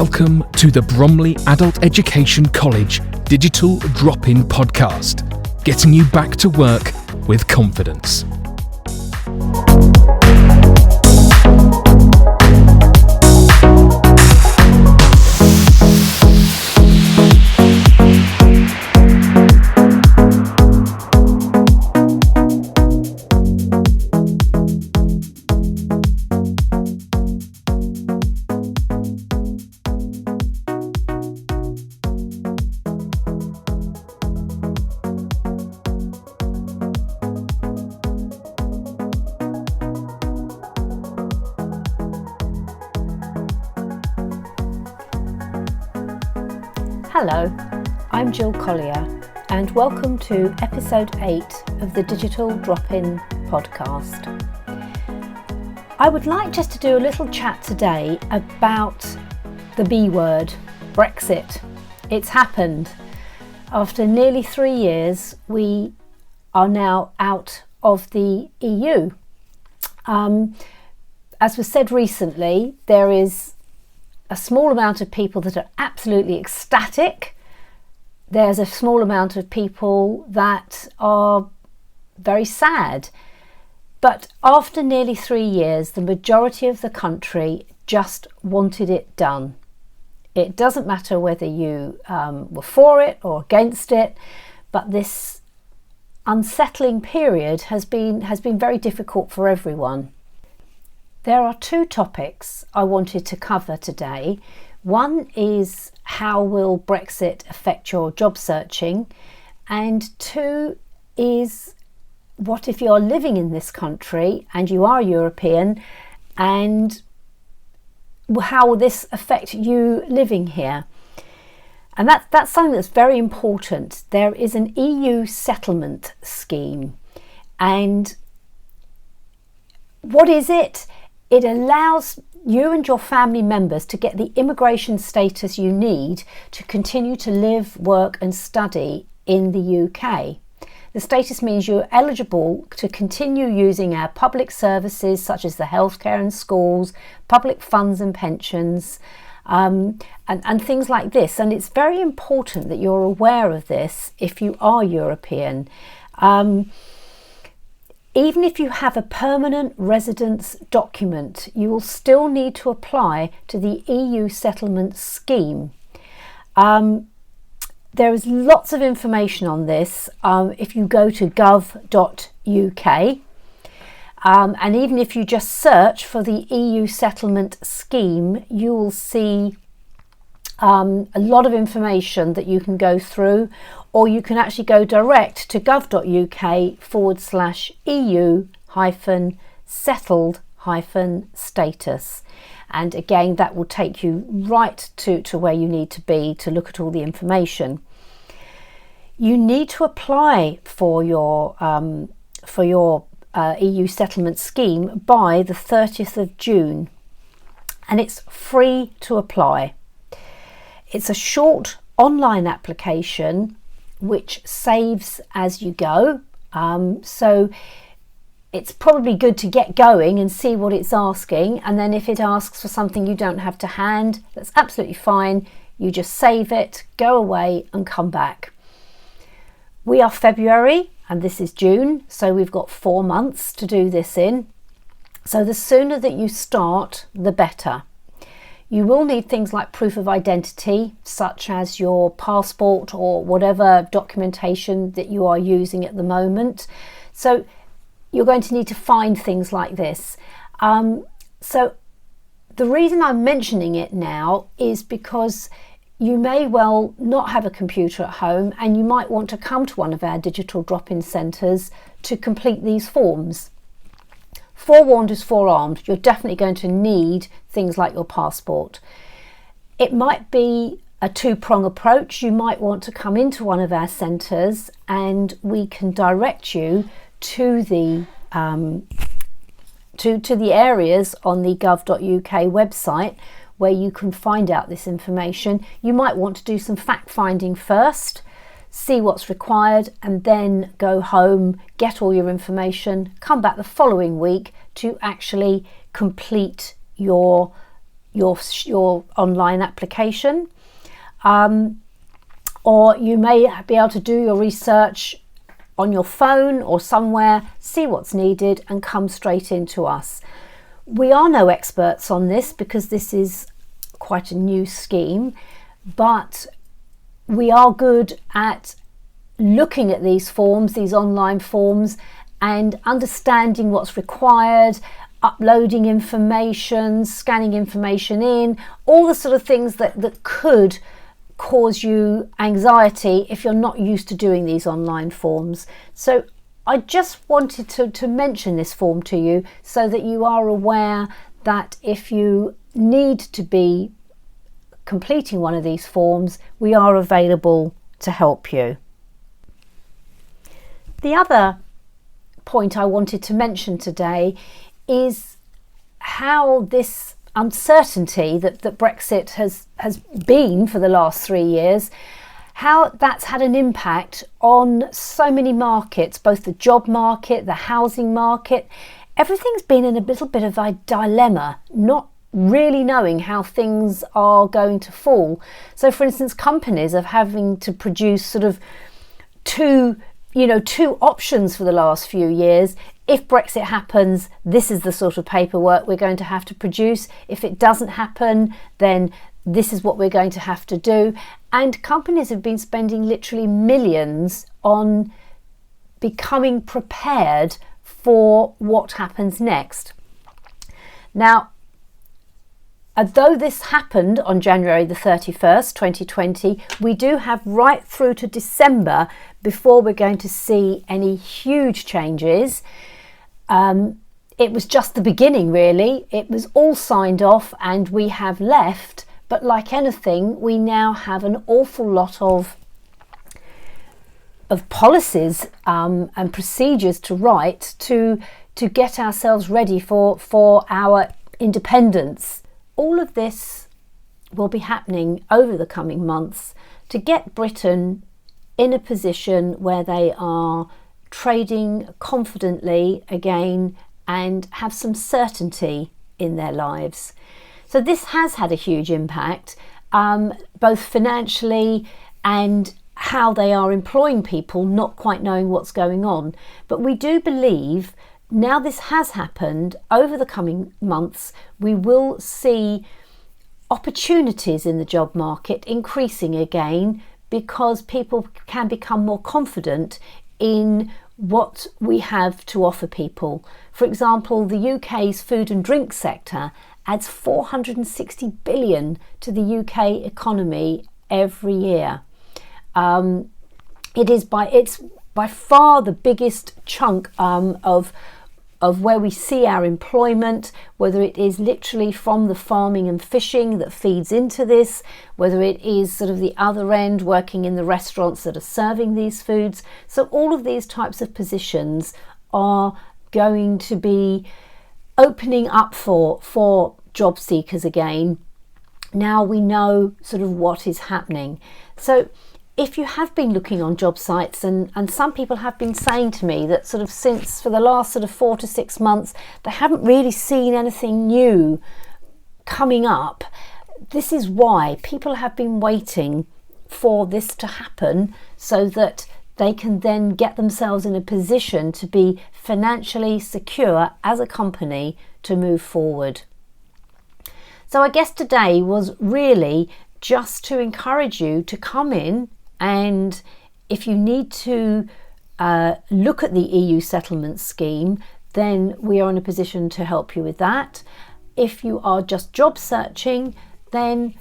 Welcome to the Bromley Adult Education College Digital Drop-In Podcast, getting you back to work with confidence. Hello, I'm Jill Collier and welcome to episode 8 of the Digital Drop-In Podcast. I would like just to do a little chat today about the B word, Brexit. It's happened. After nearly 3 years, we are now out of the EU. As was said recently, there is a small amount of people that are absolutely ecstatic. There's a small amount of people that are very sad. But after nearly 3 years, the majority of the country just wanted it done. It doesn't matter whether you were for it or against it, but this unsettling period has been very difficult for everyone. There are two topics I wanted to cover today. One is how will Brexit affect your job searching? And two is what if you're living in this country and you are European, and how will this affect you living here? And that's something that's very important. There is an EU settlement scheme. And what is it? It allows you and your family members to get the immigration status you need to continue to live, work and study in the UK. The status means you're eligible to continue using our public services such as the healthcare and schools, public funds and pensions, and things like this. And it's very important that you're aware of this if you are European. Even if you have a permanent residence document, you will still need to apply to the EU settlement scheme. There is lots of information on this if you go to gov.uk. And even if you just search for the EU settlement scheme, you will see a lot of information that you can go through, or you can actually go direct to gov.uk/EU-settled-status. And again, that will take you right to where you need to be to look at all the information. You need to apply for your EU settlement scheme by the 30th of June, and it's free to apply. It's a short online application which saves as you go. So it's probably good to get going and see what it's asking. And then if it asks for something you don't have to hand, that's absolutely fine. You just save it, go away and come back. We are February and this is June, so we've got 4 months to do this in. So the sooner that you start, the better. You will need things like proof of identity, such as your passport or whatever documentation that you are using at the moment. So you're going to need to find things like this. So the reason I'm mentioning it now is because you may well not have a computer at home and you might want to come to one of our digital drop-in centres to complete these forms. Forewarned is forearmed. You're definitely going to need things like your passport. It might be a two-prong approach. You might want to come into one of our centres and we can direct you to the areas on the gov.uk website where you can find out this information. You might want to do some fact-finding first, see what's required, and then go home, get all your information, come back the following week to actually complete your your online application, or you may be able to do your research on your phone or somewhere, see what's needed and come straight into us. We are no experts on this because this is quite a new scheme, but we are good at looking at these forms, these online forms, and understanding what's required, uploading information, scanning information in, all the sort of things that could cause you anxiety if you're not used to doing these online forms. So I just wanted to mention this form to you so that you are aware that if you need to be completing one of these forms, we are available to help you. The other point I wanted to mention today is how this uncertainty that Brexit has been for the last 3 years, how that's had an impact on so many markets, both the job market, the housing market. Everything's been in a little bit of a dilemma, not really knowing how things are going to fall. So for instance, companies are having to produce sort of two options for the last few years. If Brexit happens, this is the sort of paperwork we're going to have to produce. If it doesn't happen, then this is what we're going to have to do. And companies have been spending literally millions on becoming prepared for what happens next. Now, although this happened on January the 31st, 2020, we do have right through to December before we're going to see any huge changes. It was just the beginning, really. It was all signed off and we have left. But like anything, we now have an awful lot of policies and procedures to write to get ourselves ready for our independence. All of this will be happening over the coming months to get Britain in a position where they are trading confidently again and have some certainty in their lives. So this has had a huge impact, both financially and how they are employing people, not quite knowing what's going on. But we do believe now this has happened, over the coming months, we will see opportunities in the job market increasing again because people can become more confident in what we have to offer people. For example, the UK's food and drink sector adds 460 billion to the UK economy every year. It's by far the biggest chunk of where we see our employment, whether it is literally from the farming and fishing that feeds into this, whether it is sort of the other end, working in the restaurants that are serving these foods. So all of these types of positions are going to be opening up for job seekers again. Now we know sort of what is happening. So if you have been looking on job sites, and some people have been saying to me that sort of since for the last sort of 4 to 6 months, they haven't really seen anything new coming up. This is why people have been waiting for this to happen so that they can then get themselves in a position to be financially secure as a company to move forward. So I guess today was really just to encourage you to come in, and if you need to look at the EU settlement scheme, then we are in a position to help you with that. If you are just job searching, then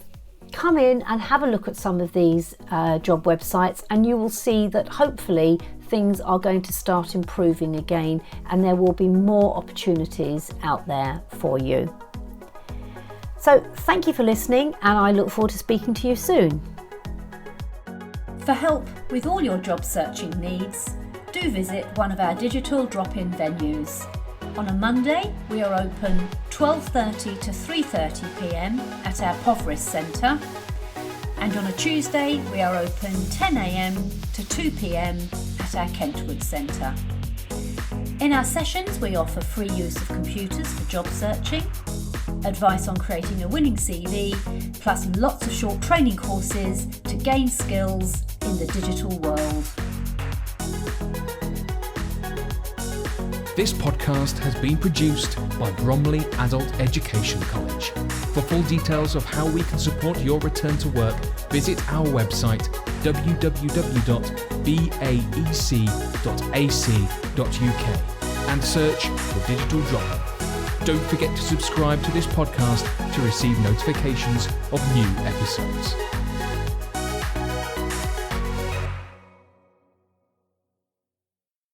come in and have a look at some of these job websites, and you will see that hopefully things are going to start improving again and there will be more opportunities out there for you. So thank you for listening, and I look forward to speaking to you soon. For help with all your job searching needs, do visit one of our digital drop-in venues. On a Monday, we are open 12:30 to 3:30 p.m. at our Poveris Centre, and on a Tuesday, we are open 10 a.m. to 2 p.m. at our Kentwood Centre. In our sessions, we offer free use of computers for job searching. advice on creating a winning CV, plus lots of short training courses to gain skills in the digital world. This podcast has been produced by Bromley Adult Education College. For full details of how we can support your return to work, visit our website www.baec.ac.uk and search for Digital Drop-In. Don't forget to subscribe to this podcast to receive notifications of new episodes.